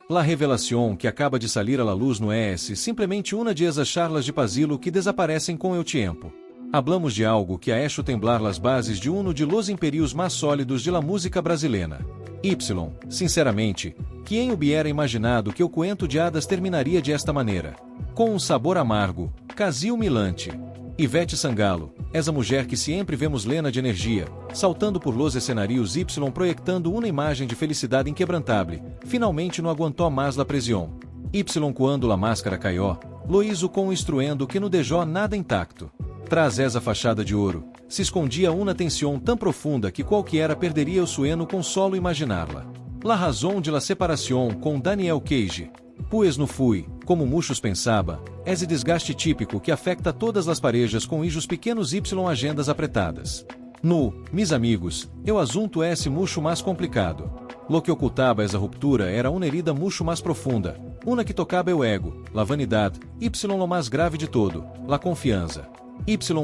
La revelación que acaba de salir a la luz no es simplesmente uma de esas charlas de pasilo que desaparecem com o tempo. Hablamos de algo que ha hecho temblar las bases de uno de los imperios más sólidos de la música brasileira. Sinceramente, quem hubiera imaginado que o cuento de hadas terminaria de esta maneira? Com um sabor amargo, quase humilante. Ivete Sangalo, essa mulher que sempre vemos lena de energia, saltando por los escenarios y proyectando uma imagem de felicidade inquebrantável, finalmente não aguentou mais la presión. Quando la máscara caiu, lo hizo com um instruendo que não deixou nada intacto. Tras essa fachada de ouro, se escondia uma tensão tão profunda que qualquer perderia o sueño com solo imaginarla. La razón de la separación com Daniel Cage. Pues no fui, como muchos pensava, esse desgaste típico que afecta todas as parejas com ijos pequenos y agendas apretadas. Mis amigos, o assunto é mucho mais complicado. Lo que ocultava essa ruptura era uma herida mucho mais profunda, uma que tocava o ego, la vanidade, lo mais grave de todo, la confiança.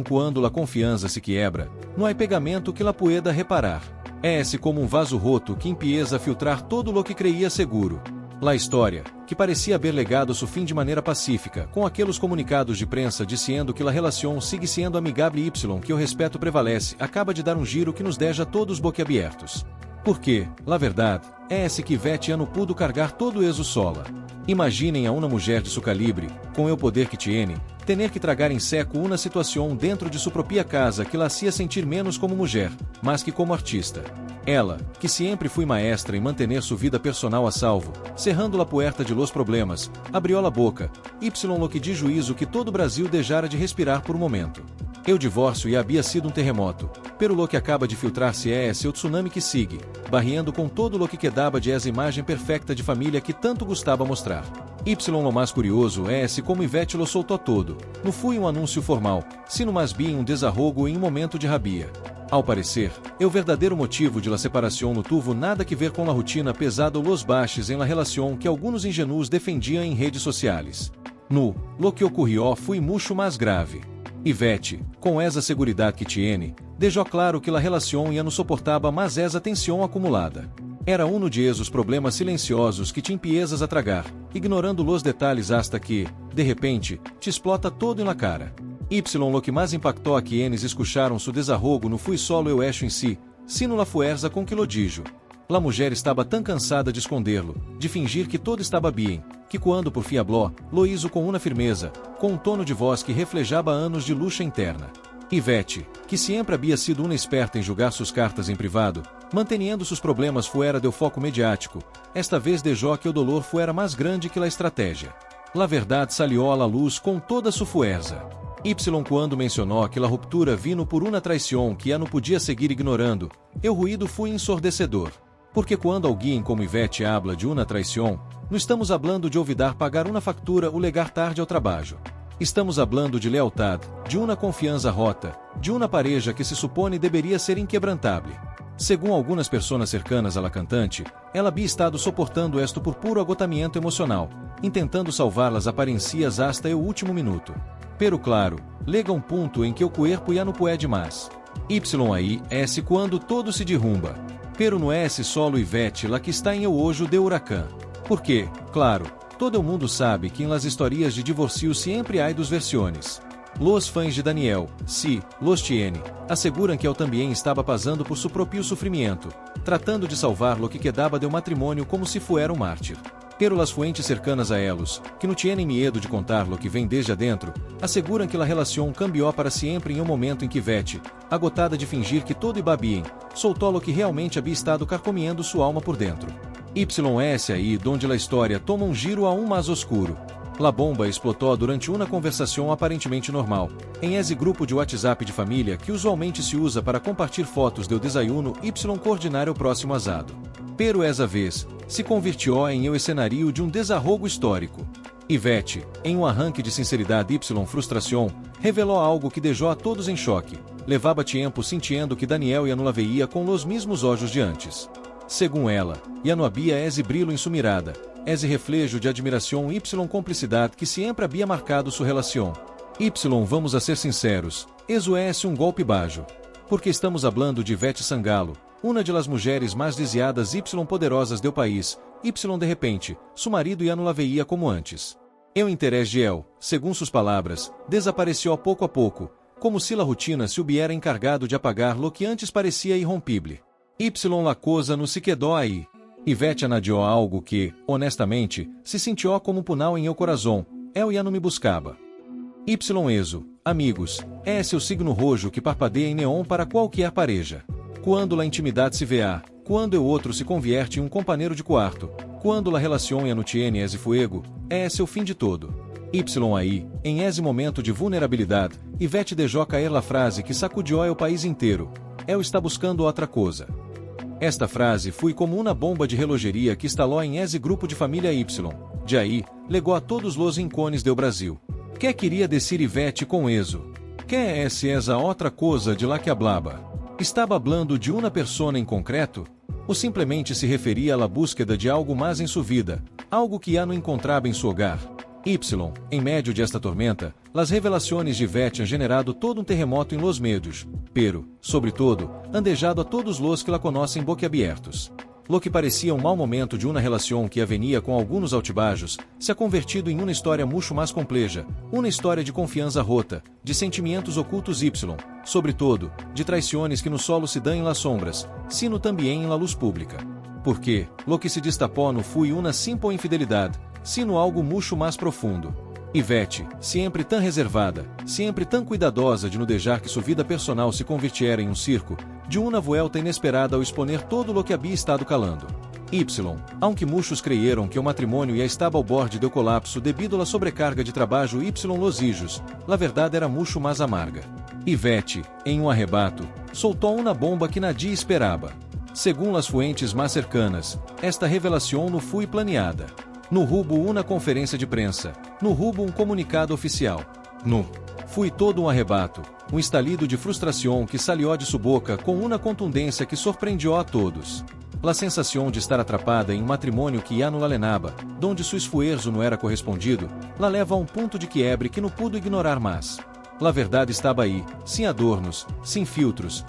Quando la confiança se quiebra, não há pegamento que la pueda reparar. É-se como um vaso roto que empieza a filtrar todo lo que creía seguro. La história, que parecia haver legado su fim de maneira pacífica, com aqueles comunicados de prensa dizendo que la relação sigue sendo amigável y que o respeito prevalece, acaba de dar um giro que nos deixa todos boquiabertos. Porque, la verdade, é-se que Ivete não pudo cargar todo eso sola. Imaginem a uma mulher de su calibre, com o poder que tiene, tener que tragar em seco uma situação dentro de sua própria casa que la hacía sentir menos como mulher, mas que como artista. Ela, que sempre foi maestra em manter sua vida personal a salvo, cerrando la puerta de los problemas, abriu la boca, lo que de juízo que todo o Brasil deixara de respirar por um momento. O divórcio havia sido um terremoto, pero lo que acaba de filtrar-se é o tsunami que sigue, barriendo com todo lo que quedava de essa imagem perfeita de família que tanto gostava mostrar. Lo mais curioso é como Ivete lo soltou todo, não foi um anúncio formal, sino mais bem um desarrogo em um momento de rabia. Ao parecer, o verdadeiro motivo de la separação não tuvo nada que ver com la rotina pesada ou los baches em la relação que alguns ingenuos defendiam em redes sociais. Lo que ocorreu foi mucho mais grave. Ivete, com essa seguridade que tiene, deixou claro que la relação ia não suportava mais essa tensão acumulada. Era de esos problemas silenciosos que te empiezas a tragar, ignorando los detalhes hasta que, de repente, te explota todo em la cara. Lo que mais impactou a quienes escucharam su desarrogo não foi solo o eixo em si, sino la fuerza com que lo dijo. La mulher estava tão cansada de esconderlo, de fingir que todo estava bem, que quando por fim habló, lo hizo com uma firmeza, com um tono de voz que reflejava anos de luxa interna. Ivete, que sempre havia sido uma esperta em julgar suas cartas em privado, mantendo seus problemas fora do foco mediático, esta vez deixou que o dolor fuera mais grande que a estratégia. La verdade salió a la luz com toda sua fuerza. Quando mencionou que a ruptura vino por uma traição que não podia seguir ignorando, o ruído foi ensordecedor. Porque quando alguém como Ivete habla de uma traição, não estamos hablando de olvidar pagar uma factura ou legar tarde ao trabalho. Estamos hablando de lealdade, de uma confiança rota, de uma pareja que se supone deveria ser inquebrantável. Segundo algumas pessoas cercanas à la cantante, ela havia estado suportando esto por puro agotamento emocional, intentando salvar las aparências hasta o último minuto. Pero claro, lega um ponto em que o cuerpo já não puede mais. Aí é quando todo se derrumba. Pero não é solo Ivete la que está em o ojo de huracán. Porque, claro, todo mundo sabe que em las historias de divórcio sempre há dos versiones. Los fãs de Daniel, si, los tiene, asseguram que ele também estava passando por seu próprio sofrimento, tratando de salvar lo que quedava do matrimônio como se fuera um mártir. Pero las fuentes cercanas a elos, que não tienen medo de contar lo que vem desde adentro, asseguram que la relação cambiou para sempre em um momento em que Ivete, agotada de fingir que todo iba bien, soltou lo que realmente havia estado carcomiendo sua alma por dentro. É aí donde la história toma um giro aún mais oscuro. La bomba explotou durante uma conversação aparentemente normal, em esse grupo de WhatsApp de família que usualmente se usa para compartilhar fotos do desayuno y coordinar o próximo asado. Pero essa vez, se convirtió em o cenário de um desarrogo histórico. Ivete, em um arranque de sinceridade y frustração, revelou algo que deixou a todos em choque. Levava tempo sentindo que Daniel já não la veía com os mesmos olhos de antes. Segundo ela, já não havia esse brilho em sua mirada, esse reflejo de admiração y cumplicidade que sempre havia marcado sua relação. Vamos a ser sinceros, eso é um golpe baixo. Porque estamos hablando de Ivete Sangalo, uma de las mulheres mais desviadas y poderosas do país, Y de repente, su marido ya no la veía como antes. O interesse de él, segundo sus palabras, desapareció a pouco, como se la rotina se hubiera encargado de apagar lo que antes parecia irrompível. Y la cosa no se quedó aí. Ivete anadiou algo que, honestamente, se sentiu como um punal em eu coração, eu já não me buscava. Exo, amigos, é seu signo rojo que parpadeia em neon para qualquer pareja. Quando a intimidade se vê, quando o outro se convierte em um companheiro de quarto, quando a relação no tiene esse fuego, é seu fim de todo. Aí, em esse momento de vulnerabilidade, Ivete deixou cair a frase que sacudiu o país inteiro. Eu está buscando outra coisa. Esta frase foi como uma bomba de relogeria que estalou em esse grupo de família Y. De aí, legou a todos os incones do Brasil. Que queria decir Ivete com eso? Que é essa outra coisa de lá que hablaba? Estava hablando de uma persona em concreto? Ou simplesmente se referia à búsqueda de algo mais em sua vida, algo que já não encontrava em seu hogar? Em meio de esta tormenta, as revelações de Ivete han generado todo um terremoto em los medios, pero, sobretudo, han dejado a todos los que la conhecem boquiabiertos. Lo que parecia um mau momento de uma relação que avenia com alguns altibajos, se ha convertido em uma história muito mais complexa, uma história de confiança rota, de sentimentos ocultos sobretudo, de traições que no solo se dão em las sombras, sino também em la luz pública. Porque, lo que se destapou não foi uma simple infidelidade, sino algo muito mais profundo. Ivete, sempre tão reservada, sempre tão cuidadosa de não deixar que sua vida personal se convirtiera em um circo, de uma vuelta inesperada ao exponer todo lo que havia estado calando. Aunque muitos creyeron que o matrimônio já estava ao borde do colapso devido à sobrecarga de trabalho los hijos, a verdade era muito mais amarga. Ivete, em um arrebato, soltou uma bomba que nadie esperava. Segundo as fuentes mais cercanas, esta revelação não foi planeada. No hubo uma conferência de prensa, no hubo um comunicado oficial. Foi todo um arrebato, um estalido de frustração que salió de sua boca com uma contundência que surpreendeu a todos. A sensação de estar atrapada em um matrimônio que já não la lenaba, donde seu esforço não era correspondido, la leva a um ponto de quiebre que não pudo ignorar mais. A verdade estava aí, sem adornos, sem filtros,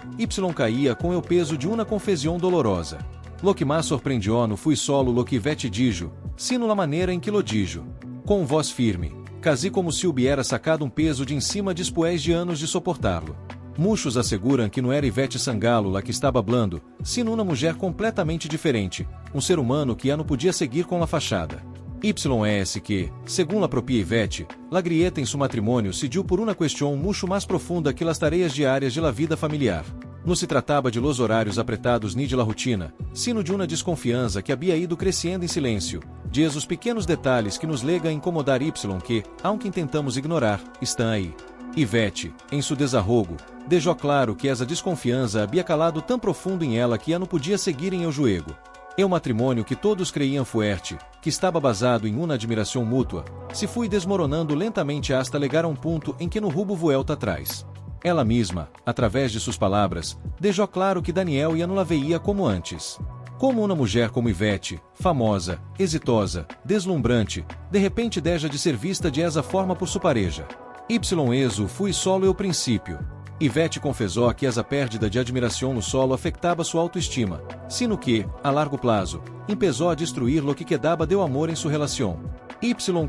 caía com o peso de uma confesión dolorosa. Lo que mais surpreendeu não foi solo lo que Ivete dijo, sino la maneira em que lo dijo. Com voz firme, quase como se hubiera sacado um peso de em cima después de anos de soportá-lo. Muitos asseguram que não era Ivete Sangalo la que estava hablando, sino uma mulher completamente diferente, um ser humano que já não podia seguir com a fachada. É que, segundo a própria Ivete, la grieta em seu matrimônio se deu por uma questão muito mais profunda que las tareas diárias de la vida familiar. Não se tratava de los horários apretados ni de la rotina, sino de uma desconfiança que havia ido crescendo em silêncio, de os pequenos detalhes que nos lega a incomodar que, aunque intentamos ignorar, estão aí. Ivete, em seu desarrogo, deixou claro que essa desconfiança havia calado tão profundo em ela que já não podia seguir em el juego. O matrimônio que todos creiam fuerte, que estava basado em uma admiração mútua, se foi desmoronando lentamente hasta legar a um ponto em que no rubo vuelta atrás. Ela mesma, através de suas palavras, deixou claro que Daniel já não la veía como antes. Como uma mulher como Ivete, famosa, exitosa, deslumbrante, de repente deixa de ser vista de essa forma por sua pareja. Eso foi solo o princípio. Ivete confessou que essa perda de admiração no solo afetava sua autoestima, sino que, a largo prazo, empezou a destruir lo que quedava de amor em sua relação.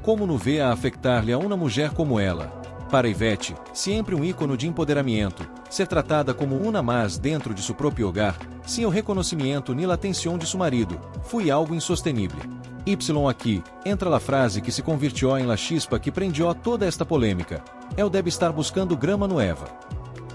Como não vê a afectar-lhe a uma mulher como ela? Para Ivete, sempre um ícone de empoderamento, ser tratada como uma mais dentro de seu próprio hogar, sem o reconhecimento nem a atenção de seu marido, foi algo insostenível. Aqui, entra a frase que se convirtió em la chispa que prendió toda esta polêmica. Eu deve estar buscando grama nueva.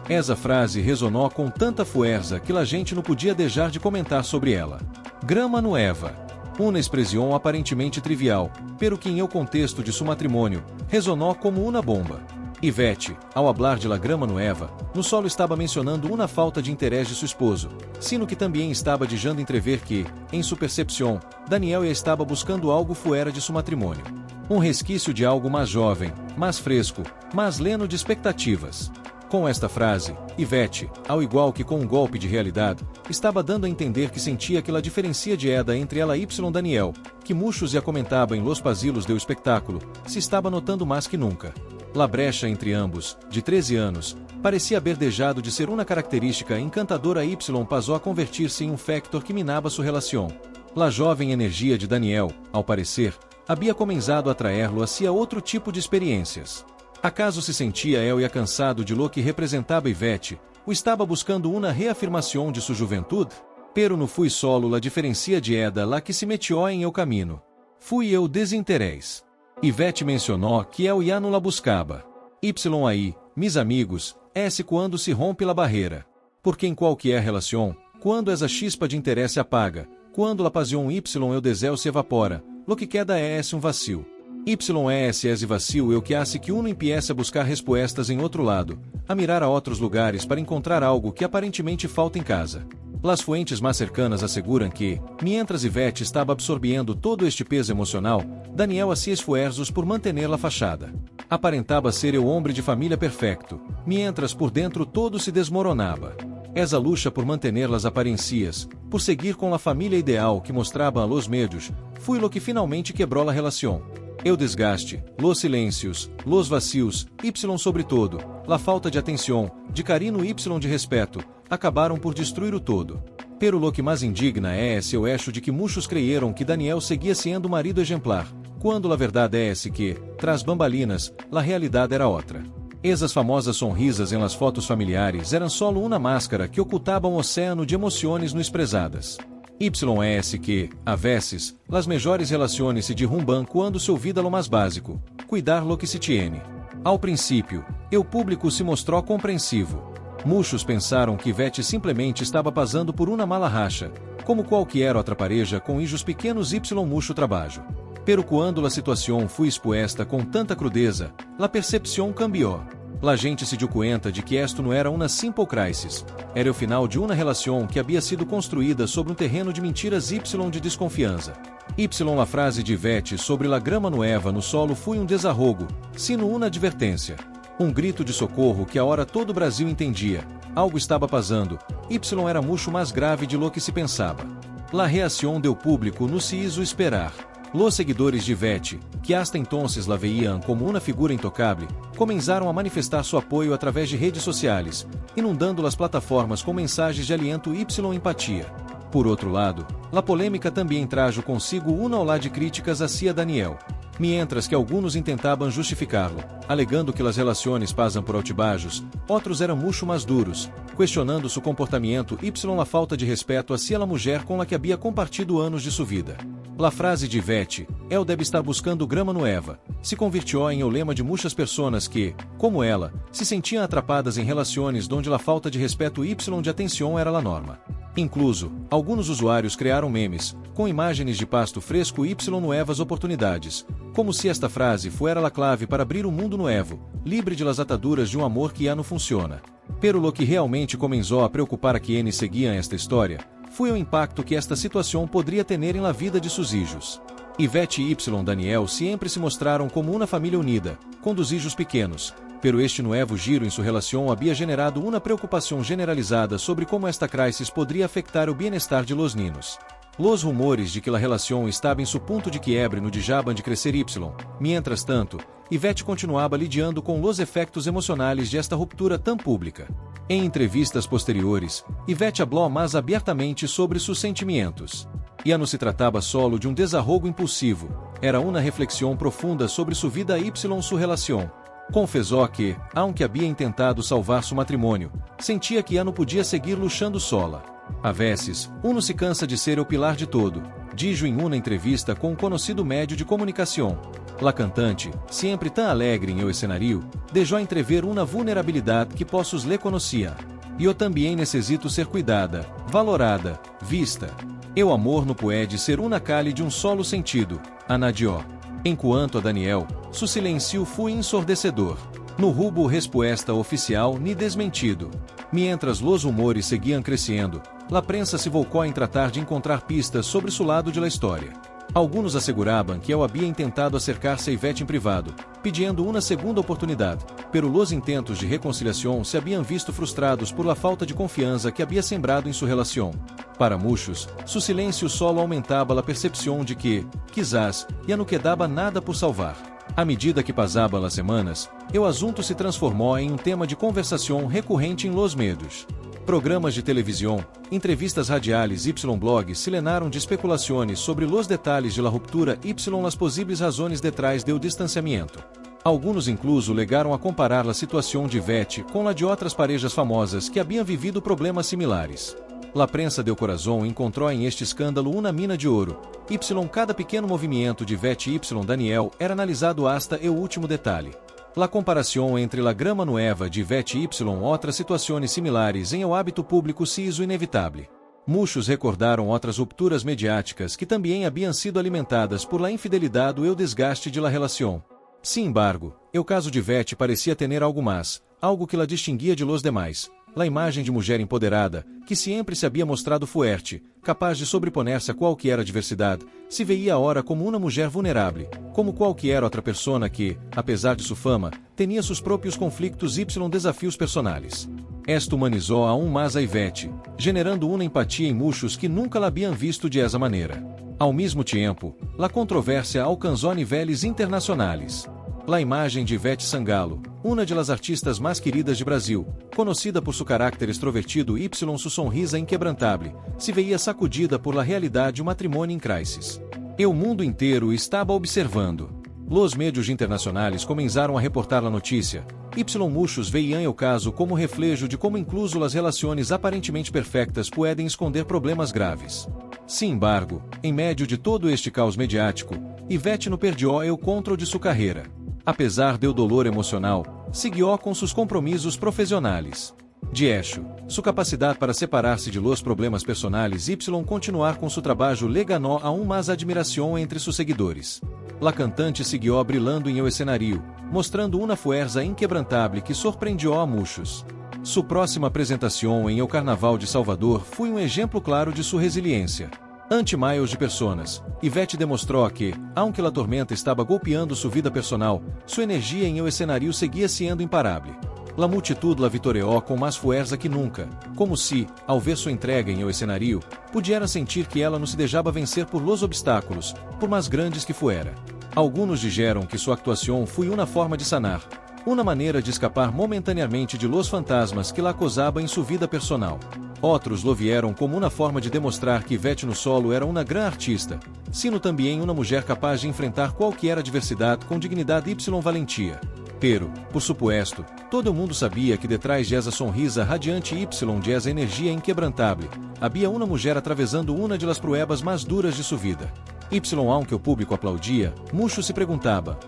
Essa frase resonou com tanta fuerza que a gente não podia deixar de comentar sobre ela. Grama nueva. Uma expressão aparentemente trivial, pero que em el contexto de seu matrimônio, resonou como uma bomba. Ivete, ao hablar de la grama nueva, no solo estava mencionando uma falta de interesse de seu esposo, sino que também estava deixando entrever que, em sua percepção, Daniel já estava buscando algo fuera de seu matrimônio. Um resquício de algo mais jovem, mais fresco, mais leno de expectativas. Com esta frase, Ivete, ao igual que com um golpe de realidade, estava dando a entender que sentia que a diferença de Eda entre ela e Daniel, que muitos já comentavam em los pasilos do espetáculo, se estava notando mais que nunca. La brecha entre ambos, de 13 anos, parecia haver deixado de ser uma característica encantadora. Passou a convertir-se em um factor que minava sua relação. La jovem energia de Daniel, ao parecer, havia comenzado a atraer-lo hacia outro tipo de experiências. Acaso se sentia él e cansado de lo que representava Ivete, ou estava buscando uma reafirmação de sua juventude? Pero no fui solo la diferencia de eda la que se metió em eu camino. Fui eu desinterés. Ivete mencionou que él ya não la buscaba. Aí, mis amigos, S quando se rompe la barreira. Porque em qualquer relação, quando essa chispa de interesse apaga, quando la pasión Y eu deseo se evapora, lo que queda es vacío. Es vacío eu que hace que uno empiece a buscar respostas em outro lado, a mirar a outros lugares para encontrar algo que aparentemente falta em casa. Las fuentes mais cercanas asseguram que, mientras Ivete estava absorvendo todo este peso emocional, Daniel hacía esfuerzos por mantener la fachada. Aparentava ser o homem de família perfecto, mientras por dentro todo se desmoronava. Essa lucha por manter las aparências, por seguir com a família ideal que mostrava a los medios, foi lo que finalmente quebrou la relação. O desgaste, los silêncios, los vacios, sobretudo, la falta de atenção, de carinho de respeto, acabaram por destruir o todo. Pero lo que mais indigna esse o hecho de que muitos creyeron que Daniel seguia sendo marido exemplar, quando la verdade que, tras bambalinas, la realidade era outra. Essas famosas sonrisas em las fotos familiares eram solo uma máscara que ocultava um oceano de emoções no expresadas. Que, a veces, las mejores relações se derrumbam quando se olvida lo mais básico, cuidar lo que se tiene. Ao princípio, o público se mostrou compreensivo. Muitos pensaram que Ivete simplesmente estava passando por uma mala racha, como qualquer outra pareja com hijos pequenos mucho trabalho. Pero quando a situação foi exposta com tanta crudeza, la percepção cambiou. La gente se deu conta de que esto não era uma simple crisis, era o final de uma relação que havia sido construída sobre um terreno de mentiras de desconfiança. La frase de Ivete sobre la grama nueva no solo foi desarrogo, sino uma advertência. Grito de socorro que a hora todo o Brasil entendia, algo estava passando, era muito mais grave de lo que se pensava. La reação do público no se hizo esperar. Los seguidores de Ivete, que hasta entonces la veían como uma figura intocável, começaram a manifestar seu apoio através de redes sociais, inundando as plataformas com mensagens de aliento e empatia. Por outro lado, la polêmica também trajo consigo uma ola de críticas hacia Daniel, mientras que alguns intentavam justificá-lo, alegando que as relações passam por altibajos, outros eram muito mais duros, questionando seu comportamento e a falta de respeito hacia a mulher com a que havia compartido anos de sua vida. La frase de Ivete, él deve estar buscando grama nueva, se convirtió em o lema de muitas pessoas que, como ela, se sentiam atrapadas em relações onde a falta de respeito e de atenção era a norma. Incluso, alguns usuários criaram memes, com imagens de pasto fresco e nuevas oportunidades, como se esta frase fuera a clave para abrir um mundo novo, livre de las ataduras de um amor que já não funciona. Pero lo que realmente começou a preocupar a quienes seguiam esta história, foi o impacto que esta situação poderia ter em la vida de seus hijos. Ivete e Daniel sempre se mostraram como uma família unida, com dos hijos pequenos, pero este novo giro em sua relação havia generado uma preocupação generalizada sobre como esta crisis poderia afetar o bienestar de los niños. Los rumores de que a relação estava em seu ponto de quiebre no dejaban de crescer mientras tanto, Ivete continuava lidiando com os efeitos emocionais de esta ruptura tão pública. Em entrevistas posteriores, Ivete habló mais abertamente sobre seus sentimentos. Ya não se tratava solo de desarrogo impulsivo, era uma reflexão profunda sobre sua vida e sua relação. Confessou que, aunque havia intentado salvar seu matrimônio, sentia que já não podia seguir luchando sola. A veces, uno se cansa de ser o pilar de todo, dijo em uma entrevista com um conhecido médio de comunicação. La cantante, sempre tão alegre em o escenario, deixou entrever uma vulnerabilidade que poucos le conheciam. Eu também necessito ser cuidada, valorada, vista. O amor não pode ser uma cale de solo sentido, anadió. Enquanto a Daniel, seu silêncio foi ensurdecedor. No rubo resposta oficial ni desmentido. Mientras los rumores seguiam crescendo, la prensa se volcou em tratar de encontrar pistas sobre seu lado de la história. Alguns asseguravam que eu havia intentado acercar-se a Ivete em privado, pedindo uma segunda oportunidade, pero los intentos de reconciliação se haviam visto frustrados por la falta de confiança que havia sembrado em sua relação. Para muitos, seu silêncio solo aumentava a percepção de que, quizás, já não quedava nada por salvar. À medida que passavam as semanas, o assunto se transformou em tema de conversação recorrente em los medios. Programas de televisão, entrevistas radiales y blogs se llenaram de especulações sobre os detalhes de la ruptura y las possíveis razões detrás do distanciamento. Alguns incluso legaram a comparar a situação de Ivete com a de outras parejas famosas que haviam vivido problemas similares. La prensa del corazón encontrou em este escândalo uma mina de ouro. Cada pequeno movimento de Ivete y Daniel era analisado hasta o último detalhe. La comparação entre la grama nueva de Ivete y outras situações similares em o hábito público se hizo inevitável. Muitos recordaram outras rupturas mediáticas que também haviam sido alimentadas por la infidelidade e o desgaste de la relação. Sin embargo, o caso de Ivete parecia ter algo mais, algo que la distinguia de los demais. La imagem de mulher empoderada, que sempre se havia mostrado fuerte, capaz de sobreponer-se a qualquer adversidade, se veía agora como uma mulher vulnerável, como qualquer outra persona que, apesar de sua fama, tinha seus próprios conflictos y desafios personales. Esto humanizou aún mais a Ivete, generando uma empatia em muitos que nunca la haviam visto de essa maneira. Ao mesmo tempo, la controvérsia alcançou níveis internacionais. La imagem de Ivete Sangalo, uma de las artistas mais queridas de Brasil, conhecida por seu carácter extrovertido y sua sonrisa inquebrantável, se veía sacudida por la realidade de um matrimônio em crisis. E o mundo inteiro estava observando. Los medios internacionais começaram a reportar a notícia. Muitos veíam o caso como reflejo de como incluso as relações aparentemente perfeitas podem esconder problemas graves. Sin embargo, em meio de todo este caos mediático, Ivete não perdeu o controle de sua carreira. Apesar do dolor emocional, seguiu com seus compromissos profissionais. De hecho, sua capacidade para separar-se de los problemas personales y continuar com seu trabalho le ganó aún mais admiração entre seus seguidores. La cantante seguiu brilhando em o escenario, mostrando uma fuerza inquebrantável que surpreendeu a muitos. Sua próxima apresentação em o Carnaval de Salvador foi um exemplo claro de sua resiliência. Ante miles de personas, Ivete demonstrou que, aunque a tormenta estava golpeando sua vida personal, sua energia em o escenario seguia sendo imparável. La multitud la vitoriou com mais fuerza que nunca, como se, ao ver sua entrega em o escenario, pudiera sentir que ela não se deixava vencer por los obstáculos, por mais grandes que fuera. Alguns dijeron que sua actuação foi uma forma de sanar, uma maneira de escapar momentaneamente de los fantasmas que la acosavam em sua vida personal. Outros lo vieram como uma forma de demonstrar que Ivete no solo era uma gran artista, sino também uma mulher capaz de enfrentar qualquer adversidade com dignidade y valentia. Pero, por supuesto, todo mundo sabia que detrás de essa sonrisa radiante y de essa energia inquebrantável, havia uma mulher atravessando uma de las pruebas mais duras de sua vida. Aunque o público aplaudia, muitos se perguntava: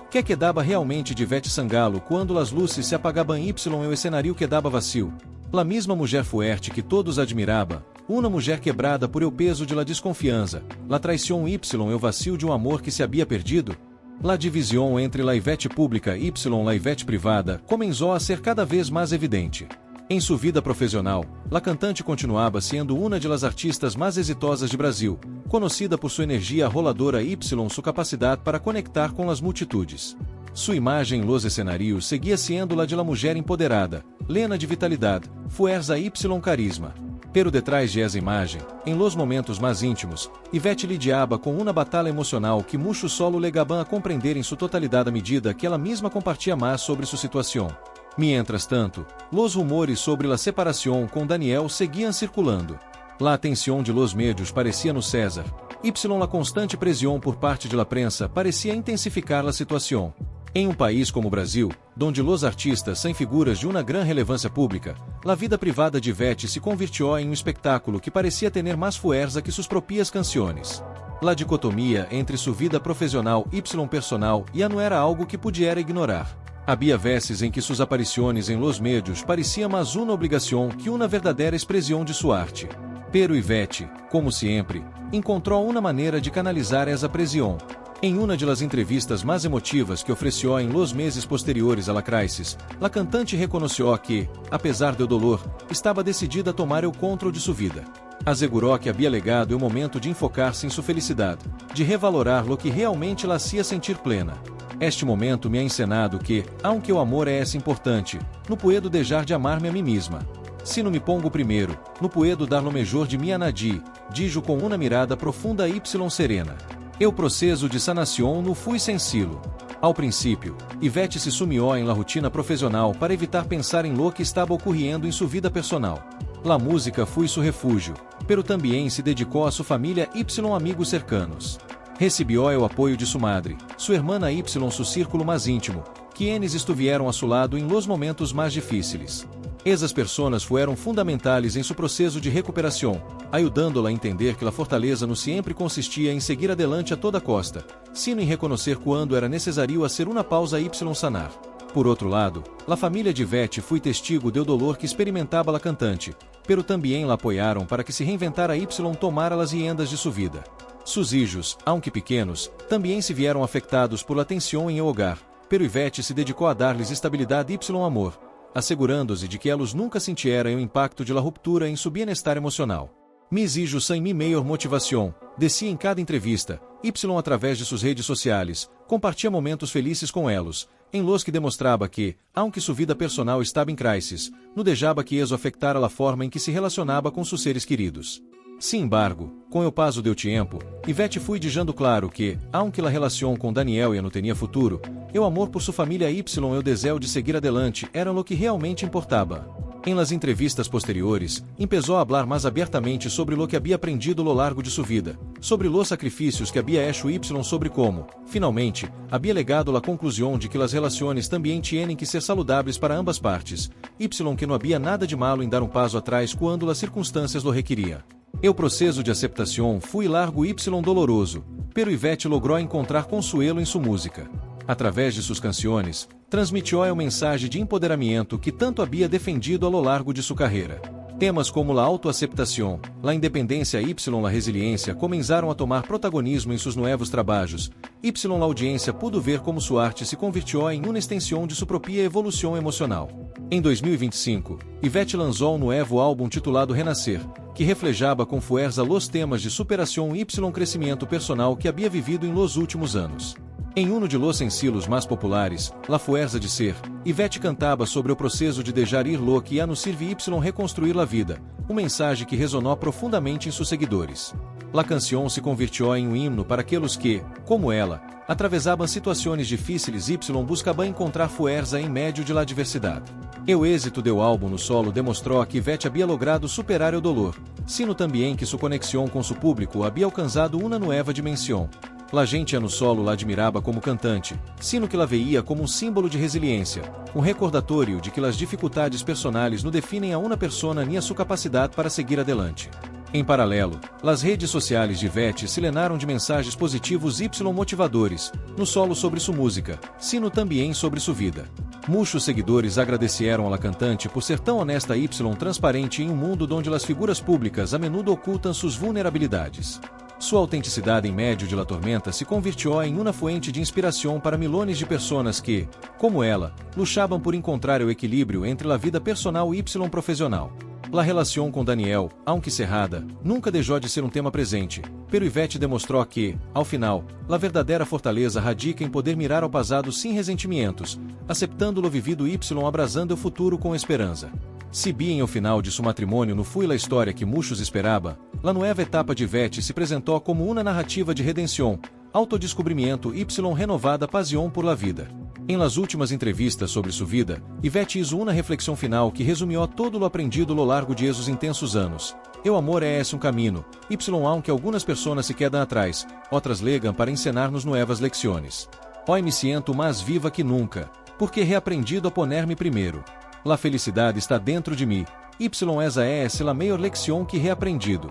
que quedava realmente de Ivete Sangalo quando as luzes se apagavam y o escenario quedava vazio? La mesma mulher fuerte que todos admiravam, uma mulher quebrada por el peso de la desconfiança, la traição y o vacío de um amor que se havia perdido? La divisão entre la Ivete pública y la Ivete privada começou a ser cada vez mais evidente. Em sua vida profissional, la cantante continuava sendo uma de las artistas mais exitosas de Brasil, conhecida por sua energia arroladora y sua capacidade para conectar com as multitudes. Sua imagem em los escenarios seguia sendo la de la mulher empoderada, plena de vitalidade, fuerza y carisma. Pero detrás de essa imagem, em los momentos mais íntimos, Ivete lidiava com uma batalha emocional que muitos solo legaban a compreender em sua totalidade à medida que ela mesma compartia mais sobre sua situação. Mientras tanto, los rumores sobre la separação com Daniel seguiam circulando. La atenção de los medios parecia no César, y la constante pressão por parte de la prensa parecia intensificar la situação. Em um país como o Brasil, onde los artistas são figuras de uma gran relevância pública, a vida privada de Ivete se convirtió em um espetáculo que parecia ter mais fuerza que suas próprias canções. La dicotomia entre sua vida profissional y personal já não era algo que pudiera ignorar. Havia vezes em que suas aparições em los medios pareciam mais uma obrigação que uma verdadeira expressão de sua arte. Pero Ivete, como sempre, encontrou uma maneira de canalizar essa pressão. Em uma de las entrevistas mais emotivas que ofereceu em los meses posteriores a la crisis, la cantante reconheceu que, apesar do dolor, estava decidida a tomar o controle de sua vida. Assegurou que havia legado o momento de enfocar-se em sua felicidade, de revalorar lo que realmente la hacía sentir plena. Este momento me ha ensinado que, aunque o amor é importante, não puedo deixar de amar-me a mim mesma. Se não me pongo primeiro, não puedo dar lo mejor de mim a nadie, dijo com uma mirada profunda y serena. O processo de sanação não foi sencillo. Ao princípio, Ivete se sumiu em la rotina profissional para evitar pensar em lo que estava ocorrendo em sua vida personal. La música fue su refúgio, pero também se dedicou a sua família y amigos cercanos. Recibió el apoio de sua madre, sua hermana y su círculo mais íntimo, quienes estuvieron a su lado em los momentos mais difíceis. Esas personas fueron fundamentales em seu processo de recuperação, ajudando-la a entender que a fortaleza no sempre consistia em seguir adelante a toda costa, sino em reconhecer quando era necessário hacer uma pausa y sanar. Por outro lado, a família de Ivete foi testigo do dolor que experimentava a cantante, pero também la apoiaram para que se reinventara y tomara as riendas de sua vida. Sus hijos, aunque pequenos, também se vieram afectados por la tensão em el hogar, pero Ivete se dedicou a dar-lhes estabilidade y amor, assegurando-se de que eles nunca sentieram o impacto de la ruptura em seu bem-estar emocional. Mis hijos são mi maior motivação, decía em cada entrevista, y através de suas redes sociais, compartia momentos felizes com eles, em los que demonstrava que, aunque sua vida personal estava em crisis, no deixava que isso afetara a forma em que se relacionava com seus seres queridos. Sin embargo, com o paso do tempo, Ivete foi deixando claro que, aunque a relação com Daniel não tinha futuro, o amor por sua família y o desejo de seguir adelante eram o que realmente importava. Em las entrevistas posteriores, empezou a falar mais abertamente sobre lo que havia aprendido ao largo de sua vida, sobre los sacrifícios que havia hecho y sobre como, finalmente, havia legado a conclusão de que as relações também tienen que ser saludáveis para ambas partes, y que não havia nada de malo em dar passo atrás quando as circunstâncias lo requeriam. O processo de aceitação foi largo y doloroso, pero Ivete logrou encontrar consuelo em sua música. Através de suas canções, transmitiu a mensagem de empoderamento que tanto havia defendido ao largo de sua carreira. Temas como a autoaceptação, a independência y a resiliência começaram a tomar protagonismo em seus novos trabalhos, y a audiência pudo ver como sua arte se convirtió em uma extensão de sua própria evolução emocional. Em 2025, Ivete lançou um novo álbum titulado Renascer, que reflejava com fuerza los temas de superação y crescimento personal que havia vivido em los últimos anos. Em um de los sencillos mais populares, La Fuerza de Ser, Ivete cantava sobre o processo de deixar ir lo que nos sirve y reconstruir la vida, uma mensagem que resonou profundamente em seus seguidores. La canção se convirtió em um himno para aqueles que, como ela, atravesavam situações difíceis y buscavam encontrar fuerza em meio de la diversidade. O êxito do álbum no solo demonstrou que Ivete havia logrado superar o dolor, sino também que sua conexão com seu público havia alcançado uma nova dimensão. La gente no solo la admirava como cantante, sino que la veía como um símbolo de resiliência, um recordatório de que as dificuldades personais não definem a uma persona nem a sua capacidade para seguir adelante. Em paralelo, as redes sociais de Ivete se lenaram de mensagens positivos y motivadores, no solo sobre sua música, sino também sobre sua vida. Muitos seguidores agradeceram a la cantante por ser tão honesta y transparente em um mundo onde as figuras públicas a menudo ocultam suas vulnerabilidades. Sua autenticidade em meio de la tormenta se convirtió em uma fuente de inspiração para milhões de pessoas que, como ela, luchavam por encontrar o equilíbrio entre a vida personal y profissional. La relação com Daniel, aunque cerrada, nunca deixou de ser um tema presente, pero Ivete demonstrou que, ao final, a verdadeira fortaleza radica em poder mirar ao passado sem ressentimentos, aceptando lo vivido y abrasando o futuro com esperança. Se bem o final de seu matrimônio não foi a história que muitos esperavam, a nova etapa de Ivete se apresentou como uma narrativa de redenção, autodescobrimento y renovada pasión por la vida. Em las últimas entrevistas sobre sua vida, Ivete hizo uma reflexão final que resumiu todo o aprendido ao largo de esos intensos anos. O amor é esse um caminho, y aunque algumas pessoas se quedam atrás, outras legam para ensinar-nos novas lecciones. Hoy me siento mais viva que nunca, porque reaprendido a poner-me primeiro. La felicidade está dentro de mim, y esa es la maior lección que reaprendido.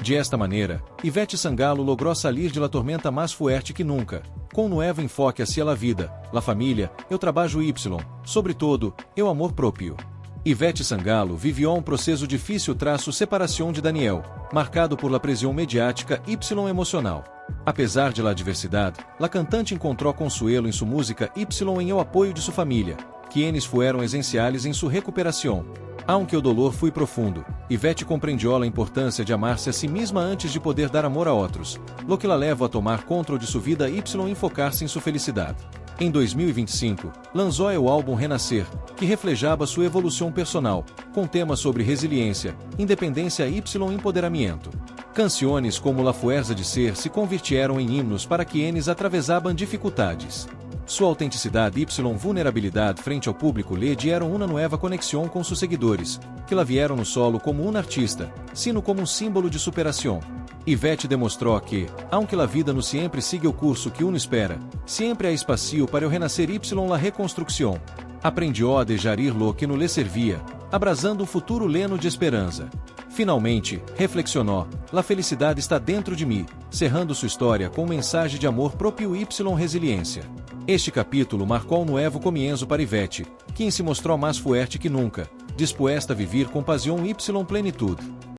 De esta maneira, Ivete Sangalo logrou sair de la tormenta mais fuerte que nunca, com um novo enfoque hacia la vida, la família, o trabalho y, sobretudo, o amor próprio. Ivete Sangalo vivió um processo difícil tras sua separação de Daniel, marcado por la pressão mediática y emocional. Apesar de la adversidade, la cantante encontrou consuelo em sua música y em o apoio de sua família, quienes fueron essenciales em sua recuperação. Aunque o dolor foi profundo, Ivete compreendió a importância de amar-se a si mesma antes de poder dar amor a outros, lo que la leva a tomar controle de sua vida y enfocar-se em sua felicidade. Em 2025, lançou o álbum Renascer, que reflejava sua evolução personal, com temas sobre resiliência, independência y empoderamento. Canções como La Fuerza de Ser se convirtieron em himnos para quienes atravesavam dificuldades. Sua autenticidade y vulnerabilidade frente ao público lhe dieron uma nueva conexión com sus seguidores, que la vieron no solo como un artista, sino como um símbolo de superação. Ivete demonstrou que, aunque la vida no sempre sigue o curso que uno espera, sempre há espacio para eu renascer y la reconstrucción. Aprendió a dejar ir lo que no lhe servia, abrasando um futuro leno de esperança. Finalmente, reflexionou, la felicidade está dentro de mim, cerrando sua história com mensagem de amor próprio y resiliência. Este capítulo marcou um novo comienzo para Ivete, quem se mostrou mais forte que nunca, disposta a viver com pasión y plenitud.